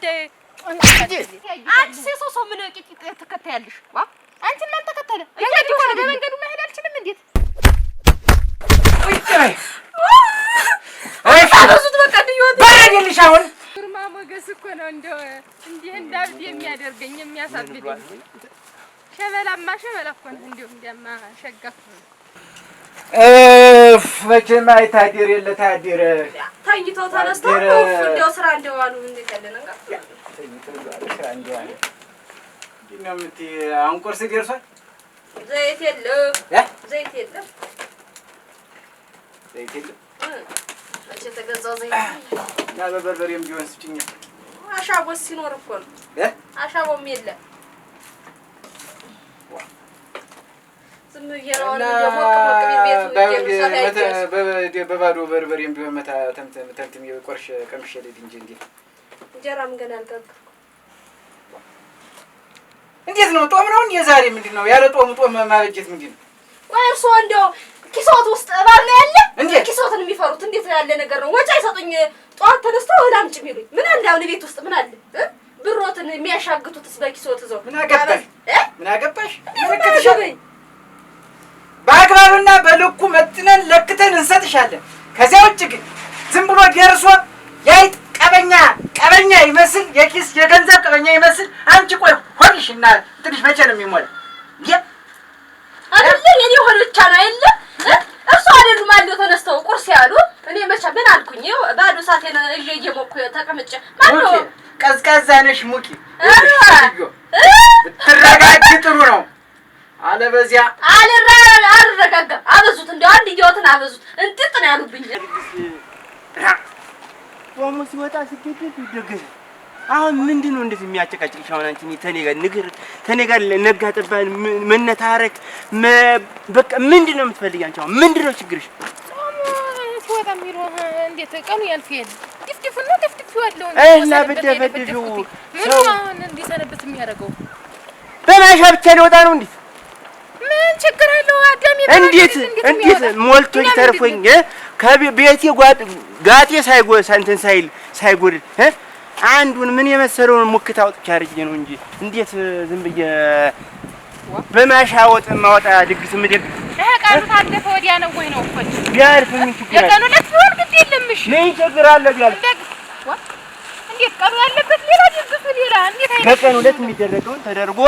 ጉዳይ አንቺ ሰው ምን ትከታያለሽ? አንቺ ማን ተከተለ? እንግዲህ ወደ መንገዱ መሄድ አልችልም። እንዴት አበዙት? በቃ ድዮት ባረገልሽ። አሁን ግርማ ሞገስ እኮ ነው እንደው እንዲህ እንዳብድ የሚያደርገኝ የሚያሳብደኝ። ሸበላማ ሸበላ እኮ ነው እንደው እንዲያማ ሸጋፍ መቼም አይታደር የለ ታደር ታይተው ተነስተው እንደው ስራ እንደዋሉ እንደቀለለ ነገር ስራ እንደዋሉ ነው የምትይ። አሁን ቁርስ ደርሷል። ዘይት የለም ዘይት የለም ዘይት የለም። አንቺ ተገዛው ዘይት እና በበርበሬም ቢሆን ስጭኝ። አሻቦስ ሲኖር እኮ ነው አሻቦም የለም። በባዶ በርበሬም ቢሆን መታ ተምተም የቆርሽ ቀምሼ ልሂድ እንጂ እንጀራም ገና አልጋገርኩም። እንዴት ነው? ጦም ነው እንዴ ዛሬ? ምንድን ነው ያለ ጦም ማበጀት ምንድን ነው? ቆይ እርስዎ እንደው ኪሶት ውስጥ እባብ ነው ያለ? ኪሶትን የሚፈሩት እንዴት ያለ ነገር ነው? ወጪ አይሰጡኝ። ጠዋት ተነስተው እህል አምጪ የሚሉኝ ምን አለ? አሁን ቤት ውስጥ ምን አለ? ብሮትን የሚያሻግቱትስ በኪሶት ይዘው ምን አገባሽ? ምን አገባሽ? በአግባብና በልኩ መጥነን ለክተን እንሰጥሻለን። ከዚያ ውጭ ግን ዝም ብሎ ደርሶ ያይጥ ቀበኛ ይመስል የኪስ የገንዘብ ቀበኛ ይመስል አንቺ ቆይ ሆንሽና ትንሽ መቼ ነው የሚሞላ? አይደለ የኔ ሆነ ብቻ ነው አይደለ? እርሱ አይደሉም አለው ተነስተው ቁርስ ያሉ። እኔ መቼ ምን አልኩኝ? ባዶ ሳቴን እየሞኩ ተቀምጬ ማነው ቀዝቃዛ ነሽ ሙቂ ብትረጋጊ ጥሩ ነው። አለበዚያ አልረጋጋም። አበዙት እንደው አንድ ይወትን አበዙት እንጥጥ ነው ያሉብኝ። ጦሙ ሲወጣ ሲገደድ ይደገስ። አሁን ምንድን ነው እንደዚህ የሚያጨቃጭቅሽ? አሁን አንቺ ተኔ ጋር ነጋ ጠባን መነታረክ በቃ ምንድን ነው የምትፈልጊ አንቺ? አሁን ምንድን ነው ችግርሽ? ጦሙ ሲወጣ የሚለው እንዴት ቀኑ ያልፍ የለ ድፍድፉና ድፍድፉ ያለው እና በደፈደፈው ምን አሁን እንዲሰነብት የሚያደርገው በማሻ ብቻ ሊወጣ ነው እንዴ? ምን ችግር አለው? አዳም እንዴት ሞልቶኝ ተርፎኝ ከቤቴ ጋጤ እንትን ሳይጎድል አንዱን ምን የመሰለውን ሙክት አውጥቼ አድርጌ ነው እንጂ እንዴት ዝም ብዬ በማሻ ወጥ ማወጣ ድግስ ምድግ ቀኑ ታለፈ ወዲያ ነው ወይ ነው እኮ ቢያልፍ ምን ችግር አለ? የቀኑ ዕለት ቢሆን ግድ የለም። እሺ ምን ችግር አለ ቢያልፍ? እንዴት ቀኑ ያለበት ሌላ ድግስ ሌላ እንዴት አይነት በቀኑ ዕለት የሚደረገውን ተደርጎ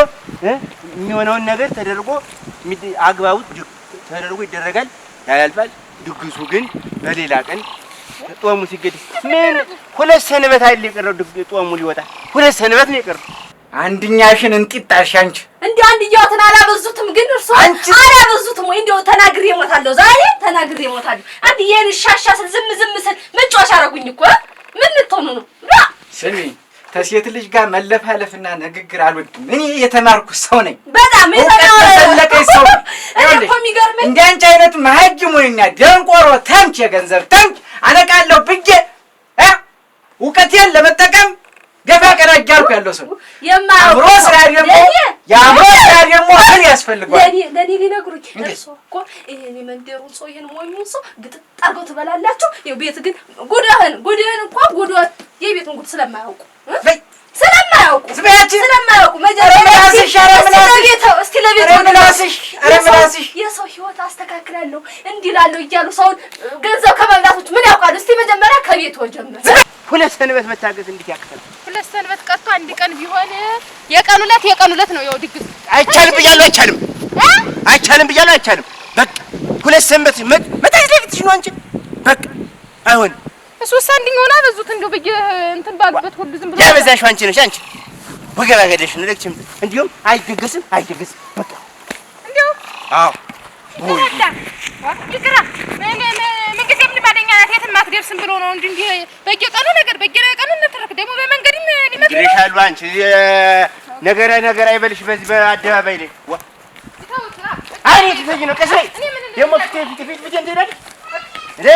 የሚሆነውን ነገር ተደርጎ አግባቡ ተደርጎ ይደረጋል፣ ያልፋል። ድግሱ ግን በሌላ ቀን ጦሙ ሲገድ ምን ሁለት ሰንበት አይደል የቀረው? ጦሙ ሊወጣ ሁለት ሰንበት ነው የቀረው። አንድኛሽን እንጥጣሽ አንቺ እንደው አንድኛውትን አላበዙትም? ግን እርሱ አላበዙትም ወይ? እንደው ተናግሬ እሞታለሁ ዛሬ ተናግሬ እሞታለሁ። አንድ ይሄን ሻሻስል ዝም ስል መጫወቻ አደረጉኝ እኮ። ምን ልትሆኑ ነው? ስሚ ተሴት ልጅ ጋር መለፋለፍና ንግግር አልወድም። እኔ የተማርኩ ሰው ነኝ። በጣም የተለቀኝ ሰው ነኝ። እኮ የሚገርመኝ እንደ አንቺ አይነቱ መሀይሞኝና ደንቆሮ ተምች የገንዘብ ተምች አነቃለሁ ብዬ እውቀቴን ለመጠቀም ገፋ ቀና እያልኩ ያለው ሰው የአእምሮ ስራ ደግሞ ምን ያስፈልገዋል? ለእኔ ሊነግሩኝ እርሶ እኮ ይሄን የመንደሩን ሰው ይሄን ሞኙን ሰው ግጥጥ አድርገው ትበላላችሁ። ይኸው ቤት ግን ጉድህን እንኳን ጉድህ የቤቱን ጉድ ስለማያውቁ እስቲ ለቤት የሰው ህይወት አስተካክላለሁ እንዲህ እላለሁ እያሉ ሰውን ገንዘብ ከመብላቶች ምን ያውቃሉ? እስቲ መጀመሪያ ከቤት ወጀመር። ሁለት ሰንበት መታገዝ እንዴት ያቅታል? ሁለት ሰንበት ቀጥቶ አንድ ቀን ቢሆን የቀኑ ዕለት ነው። ያው ድግስ አይቻልም ብያለሁ። አይቻልም። በቃ ሁለት ሰንበት መታገዝ ለፊትሽ ነው አንቺ። በቃ አይሆንም። እሱስ አንድኛውን አበዙት። እንደው በየ እንትን ባሉበት ሁሉ ዝም ብሎ ያበዛሽው አንቺ ነሽ። አንቺ ወገባ ገደሽ ነው ለክችም። እንዲሁም አይደገስም። በቃ እንዲሁ አዎ ይቅራ። ምን ጊዜም ልማደኛ ናት። የትም አትደርስም ብሎ ነው እንጂ እንዲህ በየቀኑ እንተረክ ደግሞ በመንገድ ይመጣሉ። አንቺ ነገር አይበልሽ። በዚህ በአደባባይ ላይ አይ ትፈጂ ነው። ቀስ በይ ደግሞ ፊት እንደዳል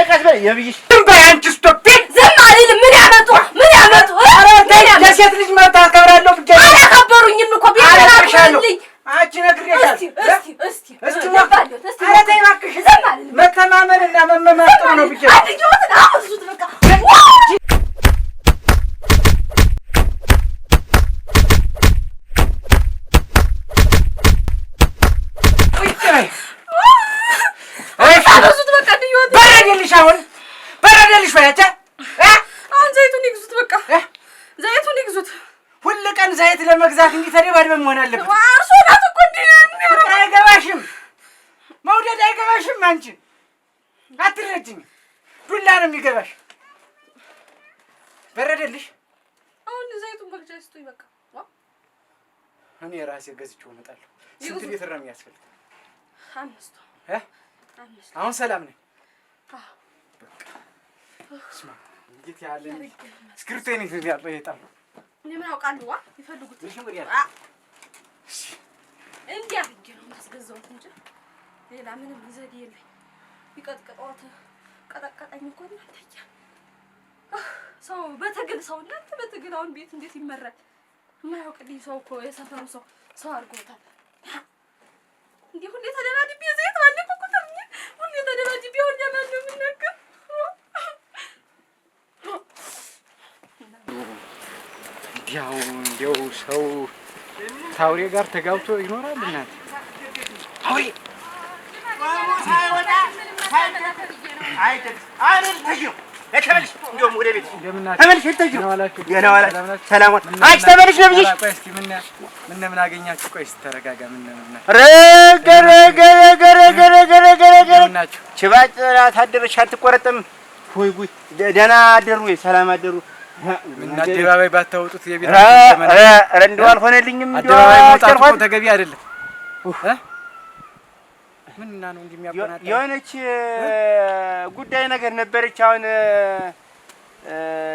ቀስ በይ የብይሽ በይ አንቺ ስቶፕ ዝም አልልም። ምን ያመጡ ለሴት ልጅ መብት አከብራለሁ ብቻ አላከበሩኝም እኮ ቢያናግሩልኝ አንቺ ነግሬሻለሁ። እስቲ ኧረ ተይ እባክሽ ዝም አልልም። መተማመንና መመማር ጥሩ ነው ብቻ አንድኛውን አውዙት በቃ በረደልሽ አሁን በረደልሽ ወያቻ አሁን ዘይቱን ይግዙት በቃ ዘይቱን ይግዙት ሁሉ ቀን ዘይት ለመግዛት እንዲህ ተደባድበን መሆን አለበት አርሶ ናት እኮ እንዴ አይገባሽም መውደድ አይገባሽም አንቺ አትረጅኝ ዱላ ነው የሚገባሽ በረደልሽ አሁን ዘይቱን በግጃ ስጡኝ በቃ እኔ ራሴ ገዝቼው እመጣለሁ ስንት ሊትር ነው የሚያስፈልግ 5 አሁን ሰላም ነኝ በቃ ስማ እንዴት ያለ ስክሪፕቴን ይያለው ይጣም እኔ ምን አውቃለሁ ይፈልጉት እሺ ወዲያ እሺ እንዲያ ብዬ ነው ማስገዛው እንጂ ሌላ ምንም ዘዴ የለኝ ይቀጥቀጣውት ቀጠቀጠኝ እኮ እናንተኛ ሰው በትግል ሰው እናንተ በትግል አሁን ቤት እንዴት ይመራል ማያውቅልኝ ሰው እኮ የሰፈሩ ሰው አድርጎታል እንዴ ሁሌ ተደባድቤ ዘይት ባለፈ ቁጥር ሁሌ ተደባድቤ ወዲያ ማን ነው የምነገር እንዲያው ሰው ታውሬ ጋር ተጋብቶ ይኖራል እናት አውሬ አይደል ተይው ለከበልሽ እንደውም ወደ ቤት ተመልሽ ተይው የናዋላ ሰላም አንቺ ተመልሽ ነው ብዬሽ ቆይ እስቲ ምን አገኛችሁ ቆይ እስቲ ተረጋጋ ናችሁ ችባጭ ታደረሽ አትቆረጥም ወይ ጉይ ደህና አደሩ ሰላም አደሩ ምን አደባባይ ባታወጡት የቤት እንደው አልሆነልኝም አደባባይ መውጣት ተገቢ አይደለም ምንና ነው እንደሚያቆናጣ የሆነች ጉዳይ ነገር ነበረች አሁን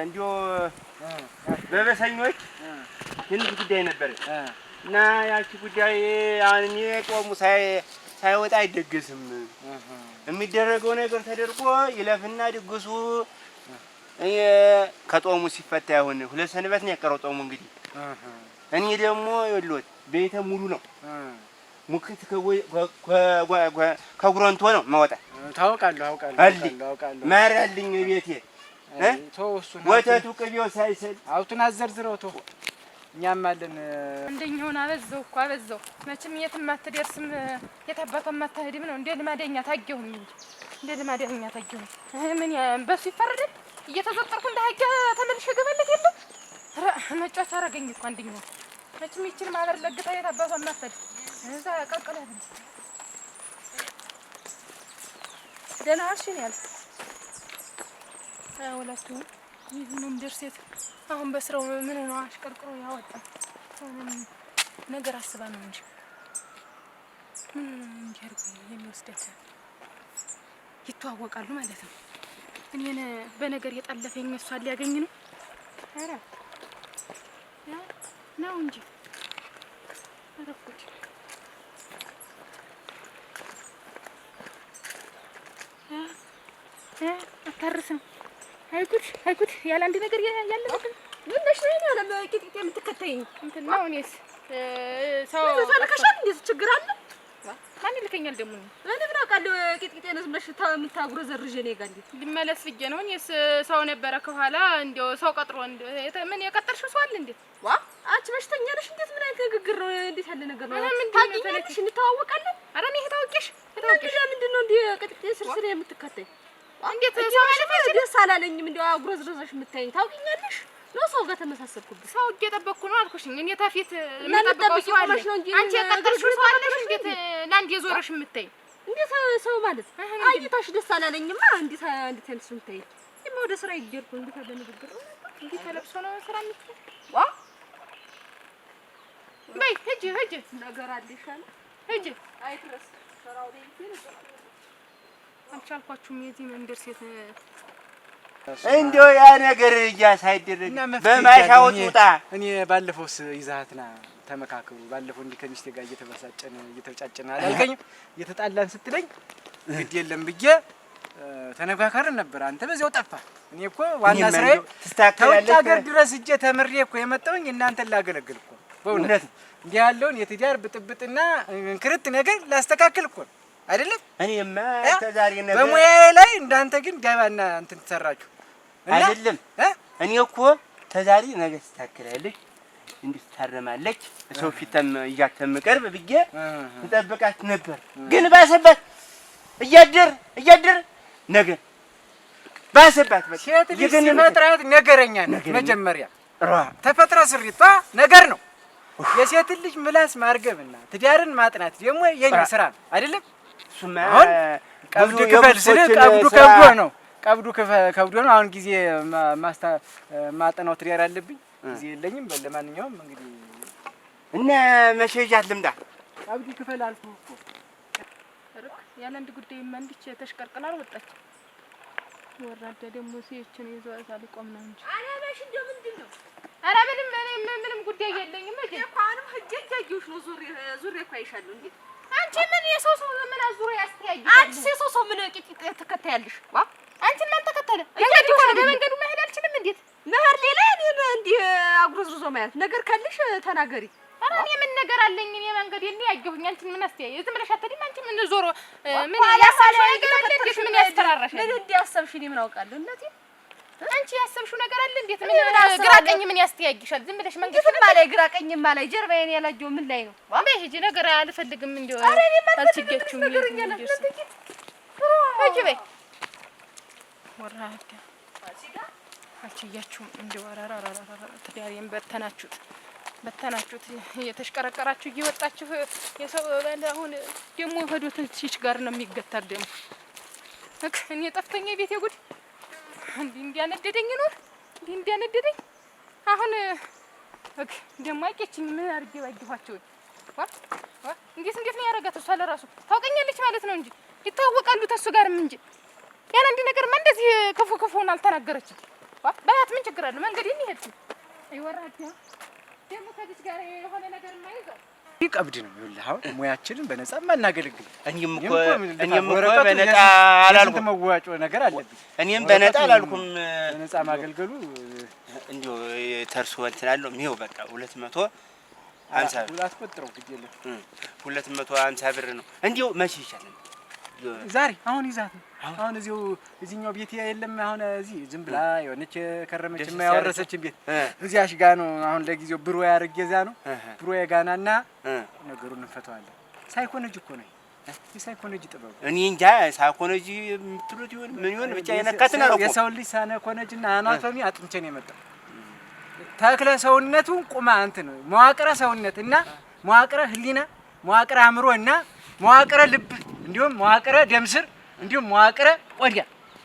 እንዲሁ በበሰኞች ትንሽ ጉዳይ ነበረች እና ያቺ ጉዳይ አሁን እኔ ቆሙ ሳይወጣ አይደገስም የሚደረገው ነገር ተደርጎ ይለፍና ድግሱ ከጦሙ ሲፈታ ይሁን ሁለት ሰንበት ነው የቀረው ጦሙ እንግዲህ እኔ ደግሞ ይኸውልዎት ቤተ ሙሉ ነው ሙክት ከጉረንቶ ነው ማወጣ ታውቃለሁ ማራልኝ ቤቴ ወተቱ ቅቤው ሳይሰል አውቱን አዘርዝረው ተው እኛም አለን እንደኛውን አበዛው እኮ አበዛው መቼም የትም አትደርስም የታባቷም አትሄድም ነው እንደ ልማደኛ ታገሁኝ እንጂ እንደ ልማደኛ ታገሁኝ ምን በሱ ይፈረዳል እየተዘጠርኩ እንዳይገ ተመልሼ ገበለት የለም መጫወቻ አረገኝ እኮ አንደኛው መቼም ይችን ማበር ለግታ የታባቷም አትሄድ እዛ ቀቀላት ደህና አሽን ያለ ወላቱ ይሁንም ደርሴት አሁን በስራው ምን ነው አሽቀርቅሮ ያወጣ ነገር አስባ ነው እንጂ እንጀር የሚወስደት ይተዋወቃሉ ማለት ነው እኔን በነገር የጣለፈኝ እሷ ሊያገኝ ነው አረ ነው እንጂ አረፍኩት አታርስም አይኩት ያለ አንድ ነገር ያለበት ምን ነሽ ነው ያለ በቂጥቂጥ የምትከተይኝ እንትን ነው እኔስ ሰው ተልከሻል እንዴ ችግር አለ ማን ይልከኛል ደግሞ እኔ ምን አውቃለሁ ቂጥቂጤን ዝምብለሽ የምታጉረዘርዥ እኔ ጋር እንዴ ልመለስ ብዬ ነው እኔስ ሰው ነበረ ከኋላ እንደው ሰው ቀጥሮ ምን የቀጠርሽው ሰው አለ እንዴ ዋ አንቺ በሽተኛ ነሽ እንዴት ምን አይነት ንግግር ነው እንዴት ያለ ነገር ነው ታውቂኛለሽ እንተዋወቃለን ኧረ እኔ ታውቂሽ ምንድን ነው እንዴ ቂጥቂጤ ስርስር የምትከተይ እንዴት ሰው ማለት ደስ አላለኝም እንደው አጉረዝረዘሽ የምታይኝ ታውቂኛለሽ ነው ሰው ጋር ተመሳሰልኩብሽ ሰው እየጠበቅኩ ነው አልኩሽኝ እኔ ታፊት የምጠብቀው ሰው አለ አንቺ የቀጠርሽው ሰው አለሽ እንዴት ለአንድ የዞረሽ የምታይ እንዴት ሰው ማለት አይታሽ ደስ አላለኝማ እንዴት ያልሽ የምታይ ይሄ ወደ ስራ ይገርኩ እንዴት አለ ንግግር እንዴት ተለብሶ ነው ስራ የምትይ ዋ በይ ሂጂ ነገር አለሻል ሂጂ አይትረስ ስራው ላይ ይፈረስ አልቻልኳችሁም የዚህ መንደር ሴት እንደው ያ ነገር እያሳይደረግ በማሻውት ውጣ እኔ ባለፈውስ ይዛትና ተመካከሩ ባለፈው እንዲህ ከሚስቴ ጋር እየተጫጨን አላልከኝም እየተጣላን ስትለኝ ግድ የለም ብዬ ተነጋጋርን ነበር አንተ በዚያው ጠፋ እኔ እኮ ዋና ስራዬ ተውጭ ሀገር ድረስ እጄ ተምሬ እኮ የመጣሁኝ እናንተን ላገለግል እኮ በእውነት እንዲህ ያለውን የትዳር ብጥብጥና እንክርት ነገር ላስተካክል እኮ አይደለም እኔማ ተዛሬ ነገር በሙያዬ ላይ እንዳንተ ግን ገባና እንትን ተሰራችሁ አይደለም እኔ እኮ ተዛሬ ነገር ተስተካክላለች እንድትታረማለች ሰው ፊትም እያተምቀርብ ብዬ እንጠብቃት ነበር ግን ባሰበት እያደር ነገር ባሰባት በቃ ሴት ልጅ ሲፈጥራት ነገረኛ ነች። መጀመሪያ ተፈጥሮ ስሪቷ ነገር ነው። የሴት ልጅ ምላስ ማርገብና ትዳርን ማጥናት ደግሞ የኛ ስራ ነው አይደለም? እሱማ ቀብዱ ክፈል ስለ ቀብዱ ከብዶ ነው። ቀብዱ ከብዶ ነው። አሁን ጊዜ ማጠናው ትዳር አለብኝ ጊዜ የለኝም። ለማንኛውም እንግዲህ እና መሸጃት ልምዳ ቀብዱ ክፈል አልኩ እኮ ርክ ያለ አንድ ጉዳይ መንድች ተሽቀርቅላ ወጣች። ወራዳ ደግሞ ሲችን ይዟታል ቆም ነው እንጂ አላባሽ እንደው ምንድነው? ኧረ ምንም ጉዳይ የለኝም። አሁንም ህጀጃጆሽ ነው ዙሬ እኮ አይሻለሁ እንዴ አንቺ ምን የሰው ምን አዙሮ ያስተያይሽ? አንቺ የሰው ምን ቂጥ ተከታያለሽ? ዋ አንቺ ማን ተከተለ? መንገዱ ነው በመንገዱ መሄድ አልችልም። እንዴት መህር ሌላ እኔን እንዲህ አጉረዝርዞ ማለት ነገር ካለሽ ተናገሪ። ኧረ እኔ ምን ነገር አለኝ? እኔ መንገድ የኔ ያየሁኝ አንቺን ምን አስተያይ? ዝም ብለሽ አትሄጂም? አንቺ ምን ዞሮ ምን ያሳብሽው ነገር አለ? እንዴት ምን ያስተራራሽ? ምን እንዲያሰብሽ እኔ ምን አውቃለሁ እናቴ? አንቺ ያሰብሽው ነገር አለ? እንዴት ምን ግራ ቀኝ ምን ያስተያይሻል? ዝም ብለሽ መንገድ ምን ማለት ግራ ቀኝ ማለት ጀርባዬን ያላየው ምን ላይ ነው? ዋም ሂጂ ነገር አልፈልግም። እንደው ኧረ እኔ አልችገችም ነገርኛለሽ ሂጂ በይ ወራዳ አልችያችሁም። እንደው አራራራ ትዳሬን በተናችሁት እየተሽቀረቀራችሁ እየወጣችሁ የሰው አሁን ደግሞ ሄዶትሽ ጋር ነው የሚገታል። ደግሞ እኔ ጠፍተኛ ቤቴ ጉድ እንዲያነደደኝ ነው እንዲያነደደኝ አሁን ደግሞ አይቄችኝ ምን አድርጌ ባየኋቸው እንዴት ነው ያደረጋት? እሷ ለራሱ ታውቀኛለች ማለት ነው እንጂ ይታወቃሉ ተሱ ጋርም እንጂ ያን አንድ ነገር ማን እንደዚህ ክፉን አልተናገረችም። ባያት ምን ችግር አለ? መንገድ ይሄድ አይወራድ ደግሞ ከዚህ ጋር የሆነ ነገር ማይዘው ይቀብድ ነው። ይኸውልህ አሁን ሙያችንን በነጻ ማናገለግል እኔም እኮ በነጻ አላልኩም። መዋጮ ነገር አለብኝ። እኔም በነጻ አላልኩም። በነጻ ማገልገሉ እንዲሁ ተርሶ እንትን አለው። ይኸው በቃ 250 ብር አስቆጥረው ግዴለ 250 ብር ነው። እንዲሁ መቼ ይቻላል? ዛሬ አሁን ይዛት ነው። አሁን እዚህኛው ቤት የለም። አሁን እዚህ ዝም ብላ የሆነች ከረመች የማያወረሰች ቤት እዚያሽ ጋር ነው። አሁን ለጊዜው ብሮ ያርገዛ ነው። ብሮ የጋናና ነገሩን እንፈታዋለን። ሳይኮሎጂ እኮ ነው። የሳይኮሎጂ ጥበብ እኔ እንጃ ሳይኮሎጂ የምትሉት ይሁን ምን ይሁን ብቻ የነካትና ነው። የሰው ልጅ ሳይኮሎጂና አናቶሚ አጥንቼ ነው የመጣው። ተክለ ሰውነቱን ቁማ እንትን ነው መዋቅረ ሰውነትና መዋቅረ ህሊና መዋቅረ አእምሮና መዋቅረ ልብ እንዲሁም መዋቅረ ደም ስር እንዲሁም መዋቅረ ቆዳ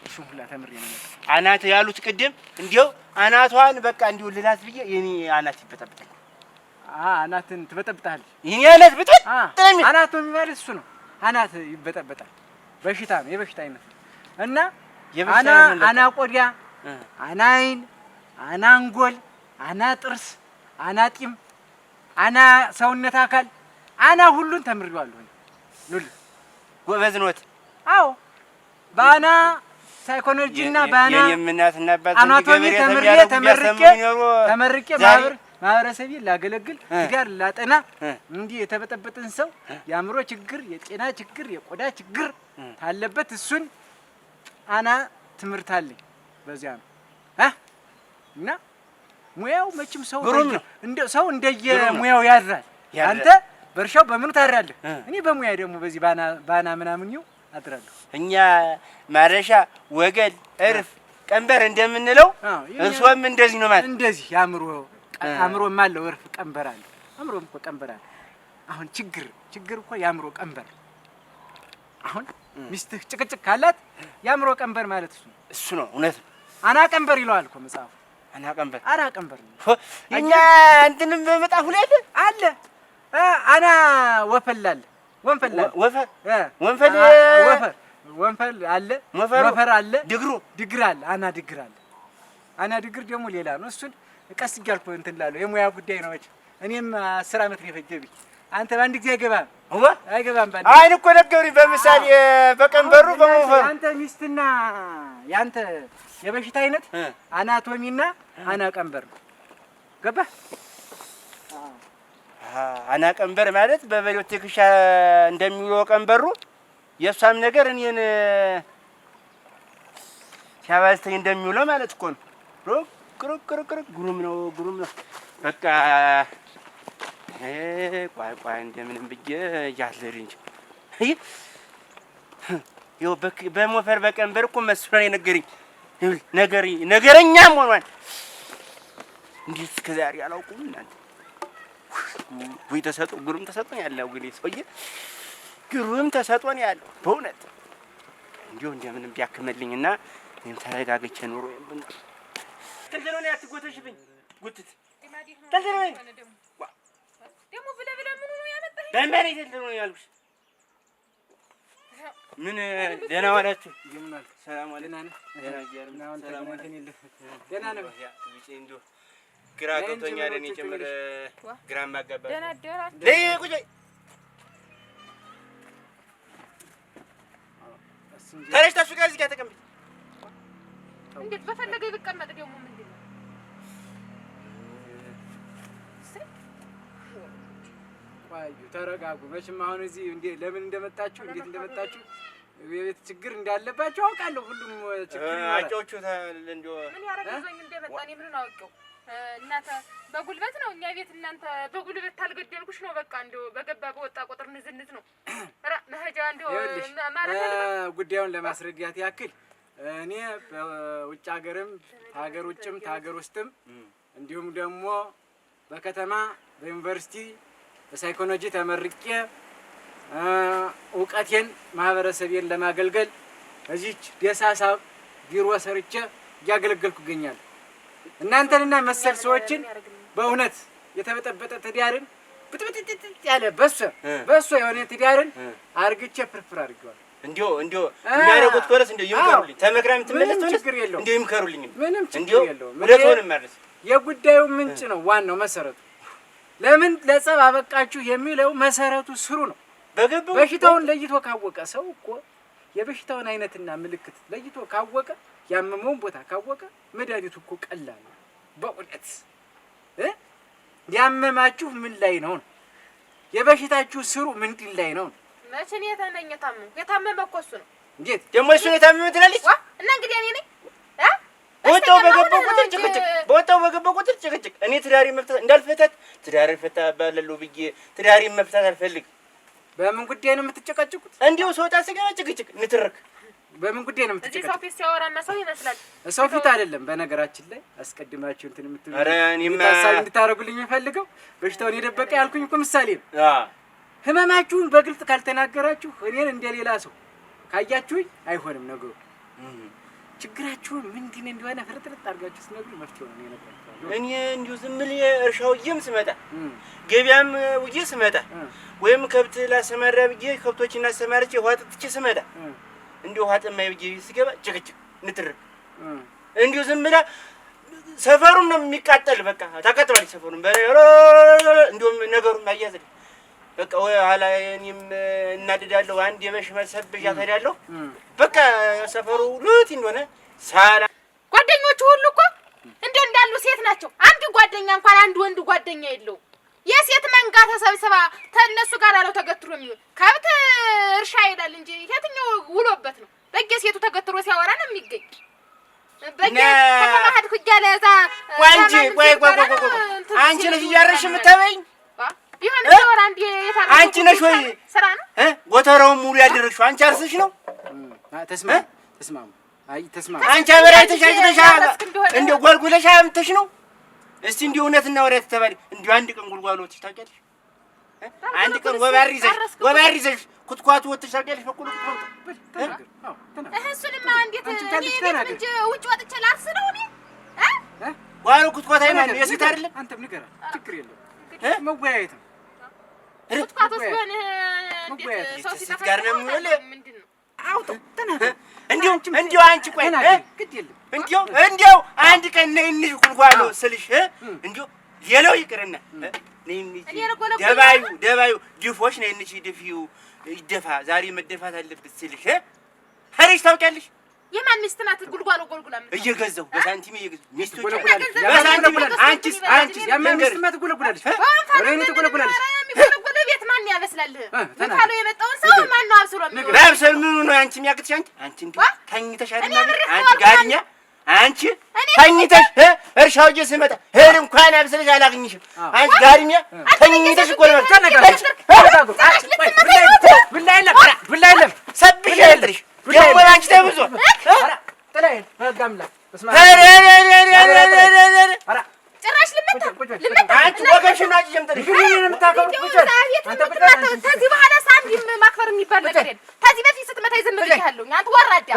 እሱን ሁላ ተምሬ ነው የመጣው። አናት ያሉት ቅድም እንዲሁ አናቷን በቃ እንዲሁ ልላት ብዬ የኔ አናት ይበጠብጣል። አናትን ትበጠብጣለች። የኔ አናት ብጥጥ አናቶሚ ማለት እሱ ነው። አናት ይበጠበጣል። በሽታ ነው፣ የበሽታ አይነት እና አና ቆዳ፣ አና አይን፣ አና አንጎል፣ አና ጥርስ፣ አና ጢም፣ አና ሰውነት አካል አና ሁሉን ተምሬዋለሁ። ሉል ጎበዝ ኖት። አዎ ባና ሳይኮሎጂና ባና የምናትና አባት አናቶሚ ተመርቄ ማህበረሰቤን ላገለግል ትዳር ላጠና እንዲህ የተበጠበጠን ሰው የአእምሮ ችግር፣ የጤና ችግር፣ የቆዳ ችግር ታለበት እሱን አና ትምህርት አለኝ። በዚያ ነው እና ሙያው መቼም ሰው እንደ ሰው እንደየ ሙያው ያድራል። አንተ በርሻው በምኑ ታድራለህ? እኔ በሙያ ደግሞ በዚህ ባና ምናምን ይው አድራለሁ። እኛ ማረሻ ወገል እርፍ ቀንበር እንደምንለው እርሶም እንደዚህ ነው ማለት እንደዚህ አእምሮም አለው እርፍ ቀንበር አለ። አእምሮም እኮ ቀንበር አለ። አሁን ችግር እኮ የአእምሮ ቀንበር። አሁን ሚስትህ ጭቅጭቅ ካላት የአእምሮ ቀንበር ማለት እሱ ነው። እውነት ነው። አና ቀንበር ይለዋል እኮ መጽሐፉ። አና ቀንበር እኛ እንትንም በመጣሁ ላይ አለ አና ወፈል አለ ወንፈል አለ ወፈር አለ ድግር አለ አና ድግር ደግሞ ሌላ ነው። እሱን ቀስ እያልኩ እንትን እላለሁ። የሙያ ጉዳይ ነው። እኔም 10 ዓመት ነው የፈጀብኝ። አንተ በአንድ ጊዜ አይገባም። አይን እኮ ነገሩኝ በምሳሌ በቀንበሩ በመወፈሩ። አንተ ሚስትና ያንተ የበሽታ አይነት አናቶሚና አና ቀንበር ነው። ገባህ? አና ቀንበር ማለት በበሬው ትከሻ እንደሚውለው ቀንበሩ የሷም ነገር እኔን ሲያባዝተኝ እንደሚውለው ማለት እኮ ነው። ሩቅ ጉሩም ነው። በቃ ቋይ እንደምንም ብዬ ያለር እንጂ ይኸው በሞፈር በቀንበር እኮ መስሎ ነው የነገረኝ። ነገረኛም ሆኗል። እንዴት እስከ ዛሬ አላውቁም እናንተ። ወይ ተሰጦ ግሩም ተሰጦ ያለው ግን ሰውዬ ግሩም ተሰጦ ነው ያለው በእውነት እንዲሁ እንደምንም ቢያክመልኝና እኔም ተረጋግቼ ኑሮ ይብን ተንተነው ነው ያትጎተሽብኝ ጉትት ተንተነው ደሞ ብለ ምን ነው ያመጣህ በእንበሬ ተንተነው ያልኩሽ ምን ደህና ዋላችሁ ይምናል ሰላም አለና ደህና ይያር ሰላም አለኝ ደህና ነው ያ ብቻ እንዶ ግራ ገብቶኛል እኔ ጨምር ግራ ማጋባ ደህና ደህና ለይ ቁጭ ታረሽ ታስቀር እዚህ ጋር ተቀምጥ እንዴት በፈለገ ይቀመጥ ደግሞ ምንድነው ቆዩ ተረጋጉ መቼም አሁን እዚህ ለምን እንደመጣችሁ እንዴት እንደመጣችሁ የቤት ችግር እንዳለባችሁ አውቃለሁ ሁሉም ችግር አጫዎቹ እንደው ምን ያረጋዘኝ እንደመጣ እኔ ምን አውቀው እናንተ በጉልበት ነው እኛ ቤት እናንተ በጉልበት ታልገደልኩሽ ነው በቃ እንደው በገባ በወጣ ቁጥር ንዝንዝ ነው ራ መሄጃ እንደው ማለት ጉዳዩን ለማስረዳት ያክል እኔ በውጭ ሀገርም ሀገር ውጭም ሀገር ውስጥም እንዲሁም ደግሞ በከተማ በዩኒቨርሲቲ በሳይኮሎጂ ተመርቄ ዕውቀቴን ማህበረሰቤን ለማገልገል እዚች ደሳሳ ቢሮ ሰርቼ እያገለገልኩ እገኛለሁ። እናንተንና መሰል ሰዎችን በእውነት የተበጠበጠ ትዳርን ብጥብጥጥጥ ያለ በሶ የሆነ ትዳርን አርግቼ ፍርፍር አድርጌዋለሁ። እንዲሁ የሚያደርጉት ኮረስ እንዲሁ ይምከሩልኝ ተመክራም ትመለስ እንዲሁ ይምከሩልኝ ምንም ችግር የለውም። ሁለቱንም ማለት የጉዳዩ ምንጭ ነው ዋናው መሰረቱ። ለምን ለጸብ አበቃችሁ የሚለው መሰረቱ ስሩ ነው። በሽታውን ለይቶ ካወቀ ሰው እኮ የበሽታውን አይነትና ምልክት ለይቶ ካወቀ ያመመውን ቦታ ካወቀ መድኃኒቱ እኮ ቀላል ነው። በእውነት ያመማችሁ ምን ላይ ነው? የበሽታችሁ ስሩ ምንድን ላይ ነው? መቼም የታመመ እኮ እሱ ነው። እንዴት ደግሞ እሱ የታመመ ትላለች? እና እንግዲህ እኔ ነኝ በወጣው በገባው ቁጥር ጭቅጭቅ እኔ ትዳሪ መፍታት እንዳልፈታት ትዳሪ ፈታ ባለሉ ብዬ ትዳሪ መፍታት አልፈልግም። በምን ጉዳይ ነው የምትጨቃጭቁት? እንዲሁ ሰውጣ ሲገባ ጭቅጭቅ ንትርክ በምን ጉዳይ ነው የምትጨቃጭቁት? እዚህ ሰው ፊት ሲያወራና ሰው ይመስላል። ሰው ፊት አይደለም። በነገራችን ላይ አስቀድማችሁ እንትን የምትሉ ኧረ እኔማ እንድታረጉልኝ የምፈልገው በሽታውን የደበቀ ያልኩኝ እኮ ምሳሌ ነው። ህመማችሁን በግልጽ ካልተናገራችሁ እኔን እንደሌላ ሰው ካያችሁኝ አይሆንም ነገሩ። ችግራችሁን ምንድን እንደሆነ ፍርጥርጥ አድርጋችሁ ስነግሩ መፍትሄው ነው የነገርኩት። እኔ እንዲሁ ዝም ብዬ እርሻውዬም ስመጣ ገበያም ውዬ ስመጣ ወይም ከብት ላሰማራ ብዬ ከብቶችን አሰማርቼ ውሃ ጠጥቼ ስመጣ እንዲሁ ውሃ ጠማኝ ብዬ ስገባ ጭቅጭቅ ንትርክ እንዲሁ ዝም ብላ ሰፈሩን ነው የሚቃጠል። በቃ ታቃጥላለች ሰፈሩን እንዲሁም ነገሩን ማያዝል በቃ ወይ ኋላ እኔም እናድዳለሁ። አንድ የመሽመል ሰብዣ ታዳለሁ። በቃ ሰፈሩ ሉት እንደሆነ ሳላ ጓደኞቹ ሁሉ እኮ እንዳሉ ሴት ናቸው። አንድ ጓደኛ እንኳን አንድ ወንድ ጓደኛ የለውም። የሴት መንጋ ተሰብስባ ተነሱ ጋር አለው ተገትሮ የሚሆን ከብት እርሻ ይላል እንጂ የትኛው ውሎበት ነው? በየሴቱ ተገትሮ ሲያወራ ነው የሚገኝ። ከተማ ሄድኩ እያለ እዛ ቆንጂ ቆይ አንቺ ነሽ እያረሽ የምታበይኝ ቢሆን ተወራ እንዴ የታረቀ አንቺ ነሽ ወይ ስራ ነው ጎተራውን ሙሉ ያደረግሽው አንቺ አርስሽ ነው። ተስማሙ አይ ተስማሙ። አንቺ አበራይተሽ እንደ ጓልጉለሽ አምተሽ ነው። እስቲ እንዲሁ እውነትና ወሬት ተባለ እንዲሁ አንድ ቀን ጉልጓሎች ታውቂያለሽ? አንድ ቀን ወባር ይዘሽ ኩትኳቱ ወጥተሽ ታውቂያለሽ? በኩል እሱንማ እንዴት እንጂ ውጭ ወጥቼ ላርስ ነው እኔ ዋሉ ኩትኳታ ይማን የሴት አይደለም። አንተም ንገራት ችግር የለም መወያየት ነው። ኩትኳቱስ ሆነ እንዴት ሰው ሲጣፋ ጋር ነው የሚውለው ምንድነው? አውጡ ተናገር። እንዲሁ አንቺ ቆይ ግድ የለም እንዲሁ አንድ ቀን ነይንሽ ጉልጓሎ ስልሽ እንዲሁ ሌላው ይቅርና ደባዩ ድፎሽ ነይንሽ ድፊው ይደፋ ዛሬ መደፋት አለበት ስልሽ ሀሪሽ ታውቂያለሽ? የማን ሚስት ናት? ጉልጓሎ ጎልጉላ እየገዛሁ በሳንቲም እየገዛሁ ሚስቶች በሳንቲም አንቺስ ያማን ሚስት ማት ጉልጉላለሽ ወሬኔ ትጉልጉላለሽ። የሚጎለጎለ ቤት ማን ያበስላል? ታሎ የመጣውን ሰው ማን ነው አብስሎ የሚጎል? ባብሰል ምኑ ነው አንቺ የሚያቅትሽ? አንቺ እንዴ ተኝተሻል ማለት አንቺ ጋድኛ አንቺ ተኝተሽ እርሻው እየስመጣ እህል እንኳን አብስለሽ አላገኝሽም። አንቺ ጋድኛ ተኝተሽ እኮ ነው ተነጋግረሽ ብላ የለም ሰብሽ ያለሽ ደግሞ አንቺ ተብዞ ጥላዬን በህግ አምላክ በስመ አብ ጭራሽ ልመታ አንቺ ወገንሽን አጭ ጀምጠልሽ ከዚህ በኋላ ሳንዲም ማክበር የሚባል ነገር የለም። ከዚህ በፊት ስትመታ ይዘምርልሃለሁ። አንተ ወራዳ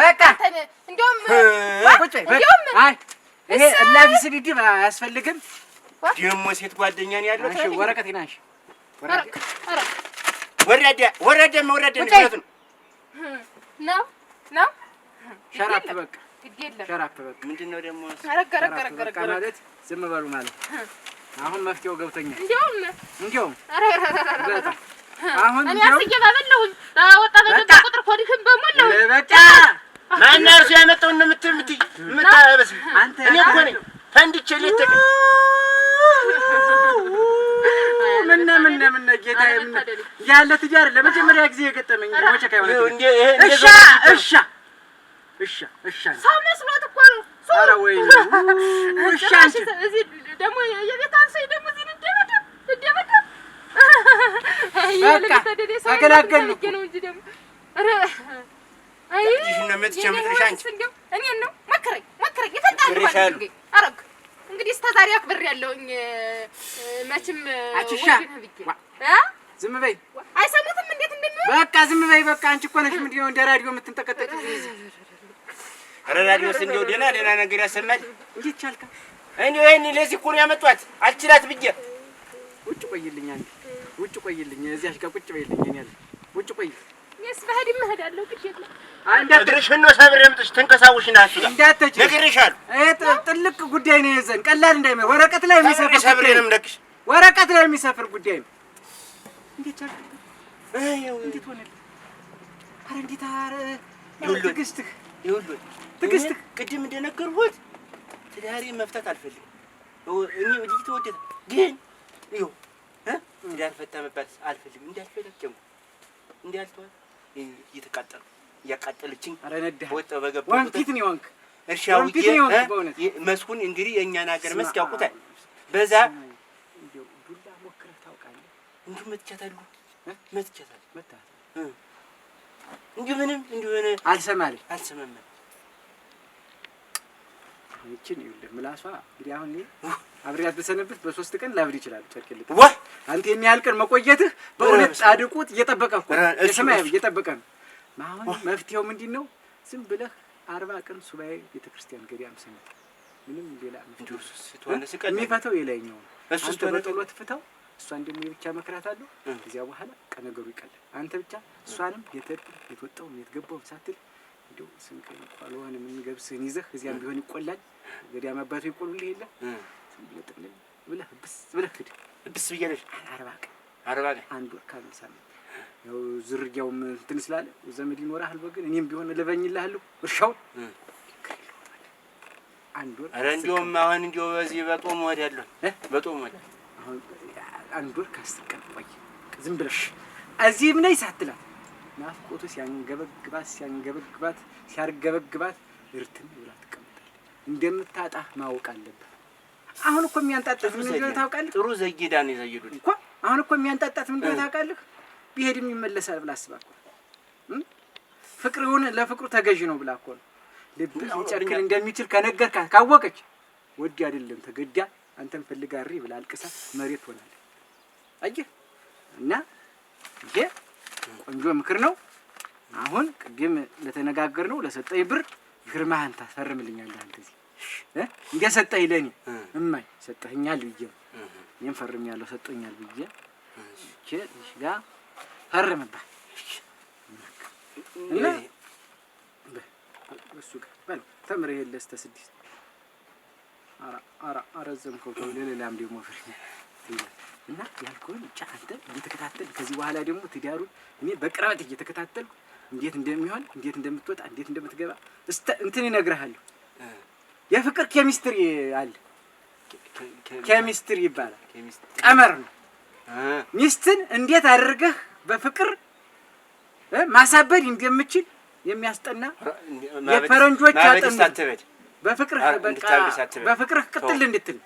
እንደውም አይ ይሄ እላፊ ስድድብ አያስፈልግም። ደግሞ ሴት ጓደኛ ነው ያለው። እሺ ወረቀት ይናሽ ወራዳ ነው ሸራፕ በቃ ሸራፕ በቃ ምንድን ነው ደግሞ በቃ ማለት ዝም በሉ ማለት አሁን መፍትሄው ገብቶኛል። እንዲያውም አሁን እኔ አስየባበለው ወጣ በገባ ቁጥር ኮዲሽን በሞላው በቃ ማን እርሱ ያመጣው ነው የምታበስ አንተ እኔ እኮ ነኝ ፈንድቼ ለተቀ ምን ጌታዬ ምን ያለ ትጃር ለመጀመሪያ ጊዜ የገጠመኝ ወጨካ ይሆነ እሺ ሰው መስሎት እኮ ነው። ኧረ ወይ እሺ እዚህ ደግሞ የቤት አንሰይ ደግሞ እዚህ እንደበደ በቃ ተገላገልን ነው እንጂ ደግሞ ኧረ አይ ይሄ ነው የምትጨምጥሽ አንቺ እኔን ነው መከረኝ ይፈጣል አረግ እንግዲህ እስከ ዛሬ አክብሬያለሁኝ። መቼም ዝም በይ አይሰሙትም እንዴት እንደሚሆን በቃ ዝም በይ በቃ አንቺ እኮ ነሽ ምንድነው እንደ ራዲዮ የምትንጠቀጠቂ ኧረ ራዲዮስ እንደው ደህና ነገር ያሰማል። እንዴት ቻልካ? እንደው ይሄን ለዚህ እኮ ነው ያመጣኋት አልችላት ብዬ ውጭ ቆይልኝ አንቺ ውጭ ቆይልኝ እዚያሽ ጋር ቁጭ በይልኝ እኔ ያለ ውጭ ቆይ እኔስ በህድም እሄዳለሁ ግዴታ አንድ አድርሽን ነው ሰብር ያምጥሽ ተንከሳውሽና አትላ እንዳትች ነግሬሻለሁ። ጥልቅ ጉዳይ ነው የዘን ቀላል እንዳይመ ወረቀት ላይ የሚሰፍር ሰብሬንም ነክሽ ወረቀት ላይ የሚሰፍር ጉዳይ ነው። እንዴት ቻልካ? እንዴት ሆነልህ? ኧረ እንዴት ትዕግስትህ ትዕግስትህ ቅድም እንደነገርኩት ትዳሬ መፍታት አልፈልግም። እኔ ወዲህ ተወደደ ግን ይኸው እንዳልፈታ መባል አልፈልግም። እንዳልፈለግም እንዳልተዋል እየተቃጠሉ እያቃጠለችኝ ኧረ ነዳህ ወጣ በገባ ወንፊት ነው ወንክ እርሻው መስኩን እንግዲህ የእኛን ሀገር መስክ ያውቁታል። በዛ እንደው ዱላ ሞክረህ ታውቃለህ? እንዲሁ መትቻታለሁ እንዲሁ ምንም እንዲሁ አልሰማም። ይችን ይኸውልህ ምላሷ እንግዲህ አሁን አብሬያት በሰነብት በ3 ቀን ላብድ ይችላል። ጨርቅልህ አንተ የሚያህል ቀን መቆየትህ በእውነት ጻድቁት እየጠበቀ እኮ የሰማይ እየጠበቀ ነው። አሁን መፍትሄው ምንድነው? ዝም ብለህ 40 ቀን ሱባኤ ቤተክርስቲያን ገዳም ሰንብት። ምንም ሌላ እንዲሁ ስትሆነ ስቀል የሚፈታው የላይኛው አንተ በጸሎት ፍታው። እሷን ደግሞ የብቻ መክራታለሁ። ከዚያ በኋላ ቀነገሩ ይቀላል። አንተ ብቻ እሷንም የተወጣው የተገባው ሳትል እንደው ስንቀን ቋልዋን ምን ገብስህን ይዘህ እዚያም ቢሆን ይቆላል። ገዳም አባቱ ይቆሉልህ የለ ዝም ብለህ ብለህ ብስ ብዬሽ 40 ቀን አንድ ወር ካለ ሳምንት ያው ዝርያውም እንትን ስላለ ዘመድ ይኖርሃል በግን እኔም ቢሆን ልበኝልሃለሁ እርሻው አንድ ወር ኧረ እንደውም አሁን እንደው በዚህ በጦም ወዲያለሁ አሁን አንድ ወር ካስቀን ቆይ ዝም ብለሽ እዚህም ነይ ሳትላት ናፍቆቱ ሲያንገበግባት ሲያርገበግባት እርትን ብላ ትቀምጣለች። እንደምታጣህ ማወቅ አለብህ። አሁን እኮ የሚያንጣጣት ምን እንደሆነ ታውቃለህ? ጥሩ ዘይዳ ነው የዘየዱት እኮ አሁን እኮ የሚያንጣጣት ምን እንደሆነ ታውቃለህ? ቢሄድም ይመለሳል ብላ አስባ እኮ ፍቅሩን ለፍቅሩ ተገዥ ነው ብላ እኮ ነው። ልብ ሊጨክን እንደሚችል ከነገርካት ካወቀች ወዲ አይደለም ተገዳ አንተን ፈልጋሪ ብላ አልቅሳ መሬት ሆናለች። አየህ እና ይሄ ቆንጆ ምክር ነው። አሁን ቅድም ለተነጋገርነው ለሰጠኝ ብር ግርማህን ታፈርምልኛለህ። አንተ እዚህ እንደሰጠኝ ለኔ እማይ ሰጠኛል ብዬ እኔም ፈርሜያለሁ ሰጠኛል ብዬ እሺ ጋር ፈርምባ እና እሱ ጋር ባል ተምረህ ለስተ 6 አረዘምከው ለሌላም ደግሞ ፍርኛ እና ያልኩህን ብቻ አንተ እየተከታተል ከዚህ በኋላ ደግሞ ትዳሩን እኔ በቅርበት እየተከታተል እንዴት እንደሚሆን እንዴት እንደምትወጣ እንዴት እንደምትገባ እንትን ይነግርሃለሁ። የፍቅር ኬሚስትሪ አለ። ኬሚስትሪ ይባላል። ቀመር ነው። ሚስትን እንዴት አድርገህ በፍቅር ማሳበድ እንደምችል የሚያስጠና የፈረንጆች አጥንት በፍቅር በቃ በፍቅር ቅጥል እንድትል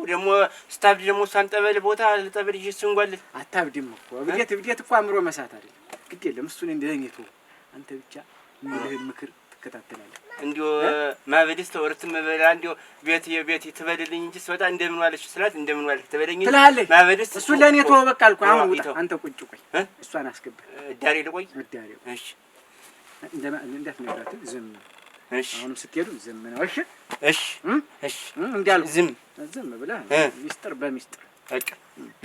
ደግሞ ስታብድ ደግሞ ሳንጠበል ቦታ ለጠበል ይጅ ስንጓል አታብድም እኮ እብዴት እኮ አምሮ መሳት አይደል ግድ የለም። እሱን እንደኔቱ አንተ ብቻ ምልህን ምክር ትከታተላለህ። እንዲሁ ማበድስ ተወርት መበላ እንዲሁ ቤት ትበልልኝ እንጂ ስወጣ እንደምን ዋለሽ ስላት እንደምን ዋለሽ ትበለኝ ትላለች። ማበድስ እሱ ለእኔ ተወው በቃ አልኩህ። አሁን ውጣ አንተ ቁጭ ቆይ፣ እሷን አስገባ። ዳሬ ልቆይ ዳሬ። እሺ እንዳትነግራት ዝም። እሺ አሁንም ስትሄዱ ዝም ነው። እሺ እሺ እሺ እንዳልኩህ ዝም ብለህ ሚስጥር በሚስጥር በቃ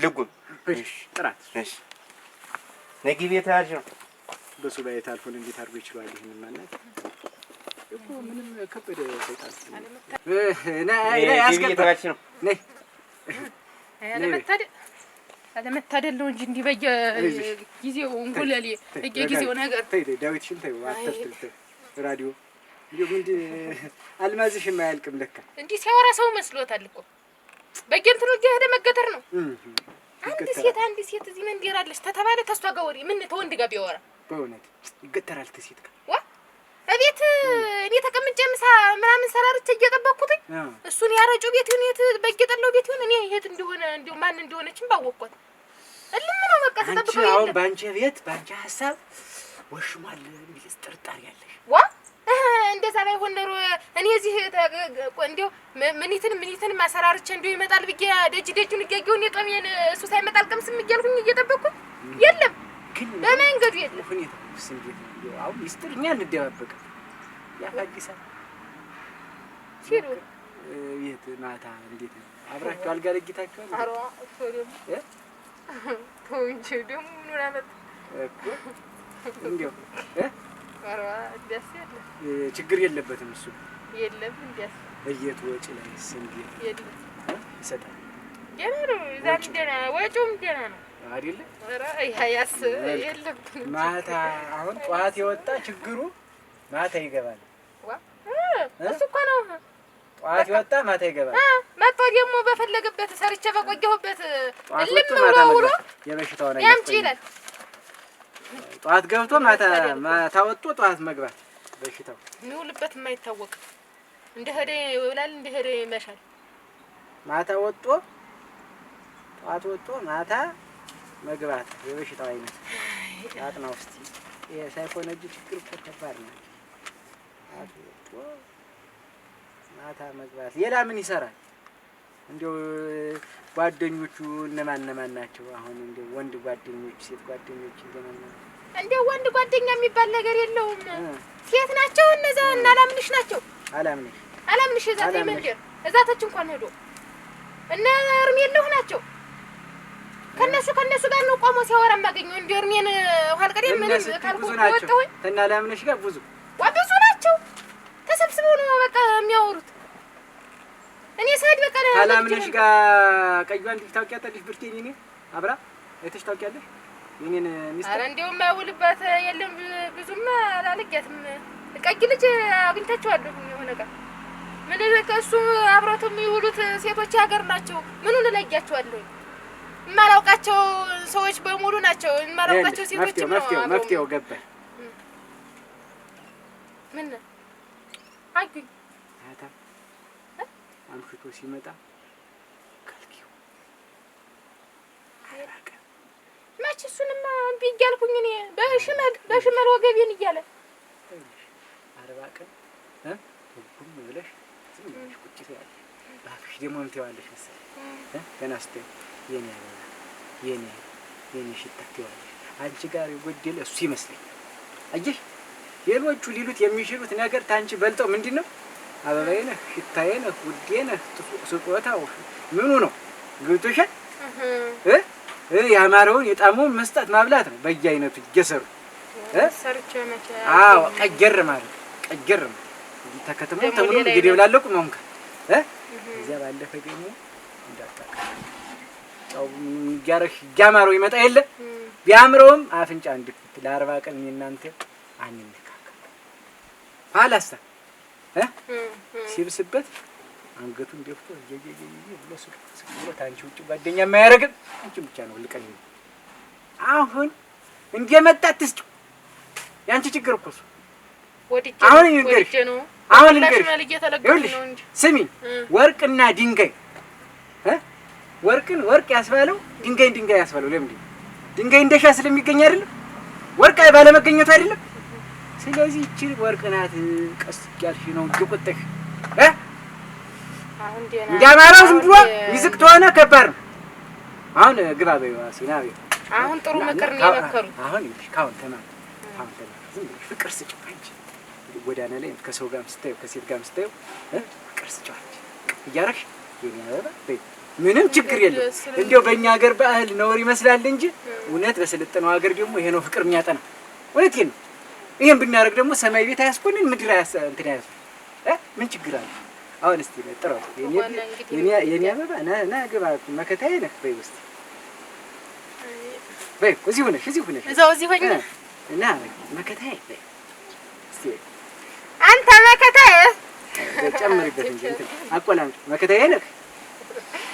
ልጉም። እሺ ጥራት። እሺ ነጊ ቤት ያዥ ነው በሱ ላይ ታልፎን እንዴት አድርጎ ይችላል? ይሄን ማለት እኮ ምንም ከበደ ሰይጣን ያስገባች ነው። ነይ አለመታደል ነው እንጂ እንዲህ በየጊዜው እንጉለሌ በየጊዜው ነገር ዳዊትሽን ተይው፣ አትፍትል ራዲዮ እንዲሁ ምንድን አልማዝሽ የማያልቅም ለካ እንዲህ ሲያወራ ሰው መስሎታል እኮ በየእንትኑ እየሄደ መገተር ነው። አንድ ሴት እዚህ መንገር አለች ተተባለ ተሷ ጋር ወሬ ምን ተወንድ ጋር ቢያወራ በእውነት ይገተራል። ተሴት ጋር ዋ እቤት እኔ ተቀምጬ ምሳ ምናምን ሰራርቼ እየጠበቅኩትኝ እሱን ያረጩ ቤት ይሁን የት በየጠላው ቤት ይሁን እኔ የት እንደሆነ እንዲሁ ማን እንደሆነችም ባወቅኳት እልም ነው በቃ ተጠብቀው ይሄ አሁን ባንቺ ቤት ባንቺ ሐሳብ ወሽሟል የሚል ጥርጣሬ ያለሽ ዋ እንደዛ ላይ ሆነሩ እኔ እዚህ እንዲሁ ምኒትን ማሰራርቼ እንዲሁ ይመጣል ብዬ ደጁን እያየሁ እኔ ጦሜን እሱ ሳይመጣ አልቀምስም እያልኩኝ እየጠበቅኩ የለም በመንገዱ የለም። ሁኔታው እንዴት ነው? አሁን ሚስጥርኛ እንደባበቀ ያፋዲሳል ሲሩ የት ማታ እንዴት ነው አብራችሁ አልጋ ለጊታችኋል? አሮ ሶሪም ተውንጂ ደግሞ ምን አመጣ እኮ እንዴው አሮ ደስ ያለ ችግር የለበትም እሱ የለም እንዴስ በየት ወጪ ላይ እንዴት የለም ይሰጣል? ገና ነው ዛሬ ደና ወጪውም ገና ነው አይደለ? አረ ያያስ የለም ማታ አሁን ጧት የወጣ ችግሩ ማታ ይገባል። ዋ እሱ እኮ ነው ጧት የወጣ ማታ ይገባል። መጥቶ ደግሞ በፈለገበት ሰርቼ በቆየሁበት እልም ብሎ የበሽታው ነገር ያምጪ ይላል። ጧት ገብቶ ማታ ወጥቶ ጧት መግባት በሽታው የሚውልበት የማይታወቅ እንደ ሄደ ይውላል እንደ ሄደ ይመሻል። ማታ ወጥቶ ጧት ወጥቶ ማታ መግባት የበሽታው አይነት አጥና ውስጥ የሳይኮሎጂ ችግር እኮ ከባድ ነው። ጧት ወጥቶ ማታ መግባት ሌላ ምን ይሰራል? እንደው ጓደኞቹ እነማን ናቸው? አሁን እንደው ወንድ ጓደኞች ሴት ጓደኞች እንደምን እንደው ወንድ ጓደኛ የሚባል ነገር የለውም። ሴት ናቸው እነዛ እና አላምንሽ ናቸው። አላምንሽ እዛ መንደር እዛታች እንኳን ሄዶ እነ እርሜለሁ ናቸው። ከነሱ ጋር ነው ቆሞ ሲያወራ ማገኘው። እንደ እርሜን ኋልቀዴ ምን ካልኩ ወጣው እና አላምንሽ ጋር ብዙ ናቸው። ተሰብስበው ነው በቃ የሚያወሩት። እኔ ሰይድ በቃ አላምንሽ ጋር ቀዩን ታውቂያለሽ? ብርቴን እኔ አብራ አይተሽ ታውቂያለሽ? የኔን ሚስት አረ እንደው የማይውልበት የለም ብዙም አላለቂያትም። ቀይ ልጅ አግኝታቸዋለሁ የሆነ ጋር ምን ከእሱ አብሮት የሚውሉት ሴቶች ሀገር ናቸው። ምኑን እለያቸዋለሁ? የማላውቃቸው ሰዎች በሙሉ ናቸው። የማላውቃቸው ሴቶች መፍትሄው ገባኝ። ምን አግኝ አታ አምሽቶ ሲመጣ ከልኪው አይራቀ መች እሱንማ እምቢ እያልኩኝ እኔ በሽመል ወገቤን እያለ 40 ቀን ሁሉም ብለሽ ዝም ብለሽ ቁጭ ትያለሽ። ባክሽ ደግሞ እንትዋለሽ መሰለኝ ገና ስትይ የኔ ሽታ ትያለሽ። አንቺ ጋር የጎደለ እሱ ይመስለኝ። አየሽ ሌሎቹ ሊሉት የሚሽሉት ነገር ታንቺ በልጠው ምንድነው? አበባዬ ነህ፣ ሽታዬ ነህ፣ ውዴ ነህ፣ ስጦታው ምኑ ነው ግብቶሻል? ያማረውን የጣመውን መስጠት ማብላት ነው። በየአይነቱ እየሰሩ ሰርቼ መቼ አዎ ቀጀር ማለት ተከተመው ተምኑ እንግዲህ ብላለቁ ማምካ እዚያ ባለፈ ደግሞ እንዳታቀ ጫው ያማረው ይመጣ የለ ቢያምረውም አፍንጫ እንድፍት ለ40 ቀን እናንተ አንንካካ ኋላሳ ሲብስበት አንገቱን ደፍቶ ብሎ ብሎ ታንቺ ውጭ ጓደኛ የማያረግም አንቺ ብቻ ነው ልቀኝ። አሁን እንደመጣ ትስጭ ያንቺ ችግር እኮ እሱ አሁን ይንገርሽ ስሚ ወርቅና ድንጋይ ወርቅ ያስባለው ድንጋይ ያስባለው ለምንድን ድንጋይ እንደሻ ስለሚገኝ አይደለም ወርቅ ባለመገኘቱ አይደለም። ስለዚህ እቺ ወርቅ ናት። ቀስ እያልሽ ነው እየቆጠሽ አሁን ደህና እንዲያማራው ዝም ብሎ ይዝቅ ተሆነ ከባድ ነው። አሁን ግባ በይዋ ሲና በይ። አሁን ጥሩ ምክር ነው የመከሩት። አሁን ይልሽ ካሁን ተማር ዝም ብለሽ ፍቅር ስጭው አንቺ ጎዳና ላይ ከሰው ጋርም ስታየው ከሴት ጋርም ስታየው ፍቅር ስጭው አንቺ እያረግሽ የኔ አበባ በይ። ምንም ችግር የለም። እንደው በእኛ ሀገር ባህል ነውር ይመስላል እንጂ እውነት በሰለጠነው ሀገር ደግሞ ይሄ ነው ፍቅር የሚያጠና። እውነቴን ነው። ይሄን ብናደርግ ደግሞ ሰማይ ቤት አያስቆንን ምድር እንትን አያስ ምን ችግር አለ? አሁን እስቲ ጥራው የኔ አበባ ና ግባ መከታዬ ነህ በይ ውስጥ በይ እዚህ ሆነሽ እዛው እዚህ ሆኜ እና መከታዬ በይ እስቲ አንተ መከታዬ ጨምሪበት እንጂ እንትን አቆላምጥ መከታዬ ነህ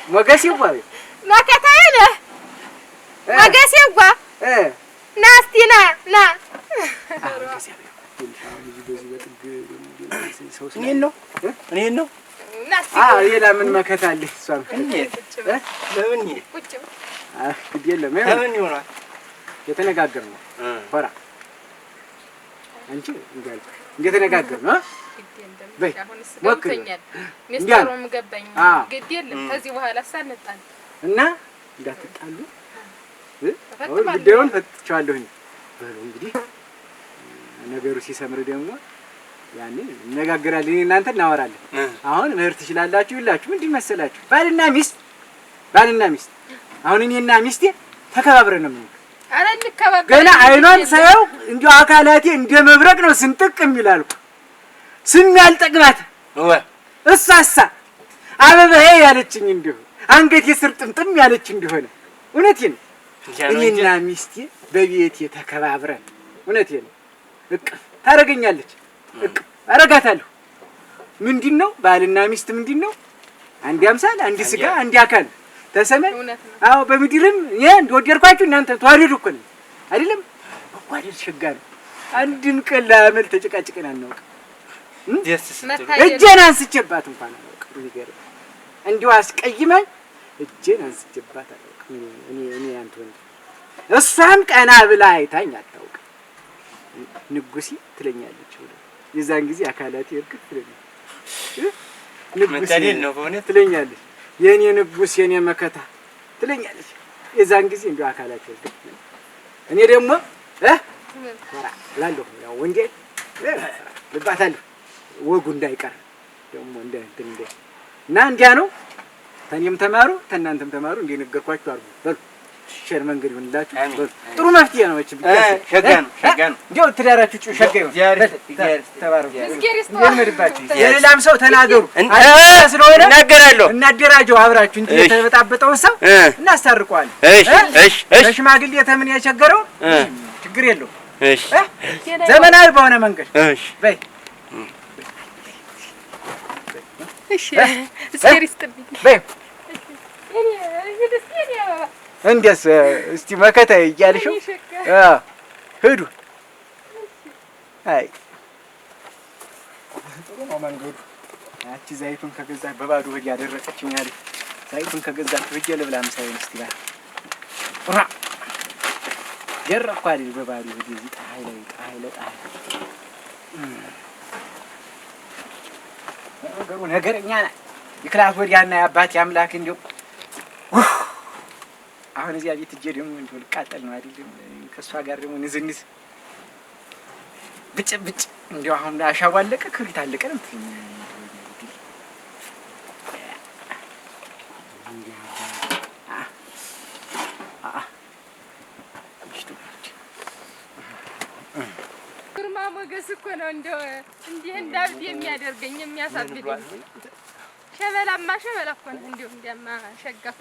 ሞገሴዋ በይ መከታዬ ነህ ሞገሴዋ ና እስቲ ና እኔን ነው ሌላ ምን መከታ አለ? እሷም ለምን ግድ የለም ለምን ይሆናል የተነጋገርነው ሆራ አንቺ እንደተነጋገርነው በይ ሞክኛል ሚስጥሩም ገባኝ። ግድ የለም ከዚህ በኋላ ሳንጣል እና እንዳትጣሉ ጉዳዩን ፈትቼዋለሁኝ። በሉ እንግዲህ ነገሩ ሲሰምር ደግሞ ያኔ እንነጋገራለን፣ እናንተ እናወራለን። አሁን መሄድ ትችላላችሁ። ይላችሁ ምንድን መሰላችሁ ባልና ሚስት አሁን እኔና ሚስቴ ተከባብረን ነው የምንኖር። አረ እንከባበር ገና አይኗን ሳየው እንዲሁ አካላቴ እንደ መብረቅ ነው ስንጥቅ የሚላልኩ ስም ያልጠግባት እሷሳ አበባዬ ያለችኝ እንዲሁ አንገቴ ስር ጥምጥም ያለች እንደሆነ እውነቴን ነው። እኔና ሚስቴ በቤቴ ተከባብረን እውነቴን ነው እቅፍ ታደርገኛለች እቅፍ አረጋታለሁ። ምንድነው ባልና ሚስት ምንድነው? አንድ አምሳል አንድ ስጋ አንድ አካል ተሰማይ። አዎ በምድርም እንደወደድኳችሁ እናንተ ተዋደዱ እኮ ነው አይደለም? መዋደድ ሸጋ ነው። አንድም ቀን ለአመል ተጨቃጭቀን አናውቅም። እጄን አንስቼባት እንኳን አላውቅም። ይገርም እንዲሁ አስቀይማኝ እጄን አንስቼባት አላውቅም። እኔ አንተ ወንድ እሷም ቀና ብላ አይታኝ አታውቅም። ንጉሴ ትለኛለች። የዛን ጊዜ አካላቴ እርግፍ ትለኛለች። ንጉሴ ነው በእውነት ትለኛለች። የኔ ንጉስ የኔ መከታ ትለኛለች። የዛን ጊዜ እንደው አካላቴ እርግፍ እኔ ደግሞ ላለሁ ያው ወንዴ ልባታለሁ ወጉ እንዳይቀር ደግሞ እንደ እና እንዲያ ነው። ተኔም ተማሩ ተናንተም ተማሩ እንደነገርኳችሁ አርጉ በሉ። ሸር መንገድ ይሁንላችሁ። ጥሩ መፍትሄ ነው። እቺ ሸጋ ነው እንደው ትዳራችሁ ሸጋ ይሁን። ተባረኩ። የሌላም ሰው ተናገሩ ስለሆነ እናገራለሁ። እናደራጀው አብራችሁ እንጂ የተበጣበጠውን ሰው እናስታርቀዋለን። እሺ ለሽማግሌ ተምን ያቸገረው ችግር የለው። እሺ ዘመናዊ በሆነ መንገድ እሺ በይ እሺ እስኪሪስጥልኝ በይ እንደስ እስቲ መከታ እያልሽው ሂዱ። አይ ጥሩ ነው መንገዱ። ያቺ ዘይቱን ከገዛ በባዶ ወዲ ያደረቀችኝ ያለ ዘይቱን ከገዛ ወዲ ለብላ ምሳዬን እስቲ ጋር ራ ደረኳል በባዶ ወዲ ጣይ ላይ ነገረኛ ይክላት ወዲያና ያባት ያምላክ እንደው አሁን እዚያ ቤት እጄ ደግሞ እንደው ልቃጠል ነው አይደለም? ከሷ ጋር ደግሞ ንዝንዝ ብጭ እንደው አሁን አሻው አለቀ ክብሪት አለቀ ነው ግርማ ሞገስ እኮ ነው እንደው እንዲህ እንዳብድ የሚያደርገኝ የሚያሳብደኝ ሸበላማ ሸበላ እኮ ነው እንደው እንዲያማ ሸጋፍ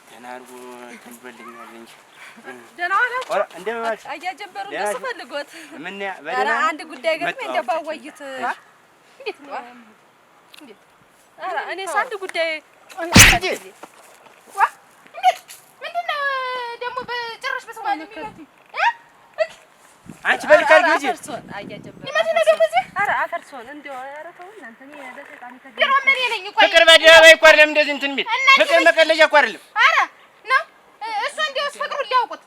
ተናርጎ ትንበልኛል እንጂ ደህና ዋላችሁ። ኦራ እንደማሽ አያጀበሩ ደስ ፈልጎት ምን ኧረ አንድ ጉዳይ ገጥሞኝ እንደው ባወይት እንዴት ነው እንዴት? ኧረ እኔስ አንድ ጉዳይ እንዴት ምንድነው ደግሞ በጭራሽ በሰማይ ነው አንቺ በልካል ጊዜ አያጀበሩ ምንድነው ደግሞ እዚህ ኧረ አፈርሶን እንደው ኧረ ተው እናንተ እኔ ለሰይጣን ተገኝ ድሮ ምን ነኝ ቆይ ፍቅር በደባይ እኮ አይደለም እንደዚህ እንትን የሚል ፍቅር መቀለጃ እኮ አይደለም። ኧረ ነው እሱ እንደውስ ፍቅሩን ሊያውቁት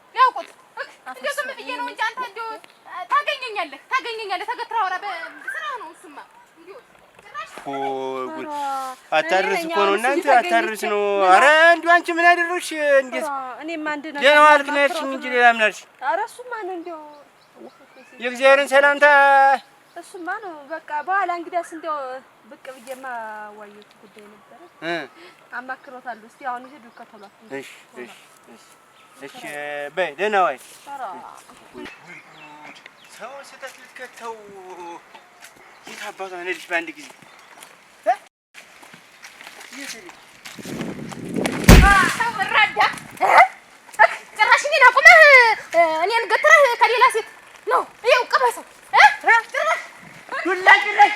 እንደው ዝም ብዬ ነው እንጂ አንተ እንደው ታገኘኝ ታገኘኛለህ ተገትራ ወራ በስራው ነው እሱማ እንዴው ጉድ አታርስ እኮ ነው እናንተ አታርስ ነው። ኧረ እንዲሁ አንቺ ምን አደረግሽ? እንዴት እኔማ አንድ ነገር ደህና ዋልክ ነው ያልሽኝ እንጂ ሌላ ምን አልሽ? ኧረ እሱማ ነው እንዴው የእግዚአብሔርን ሰላምታ እሱማ ነው በቃ። በኋላ እንግዲያስ እንዴው ብቅ ብዬማ ዋየሁት ጉዳይ ነበረ አማክሮታለሁ። እስኪ አሁን ሂዱ ከተሏት። እሺ እሺ በይ ደህና ዋይ። ሰው ስህተት ልትከተው የት አባቷ ነድሽ በአንድ ጊዜ ረዳ ጭራሽ እኔን አቁመህ እኔን ገትረህ ከሌላ ሴት ነው ይኸው ቅመሰው ጭራሽ ዱላ ጭራሽ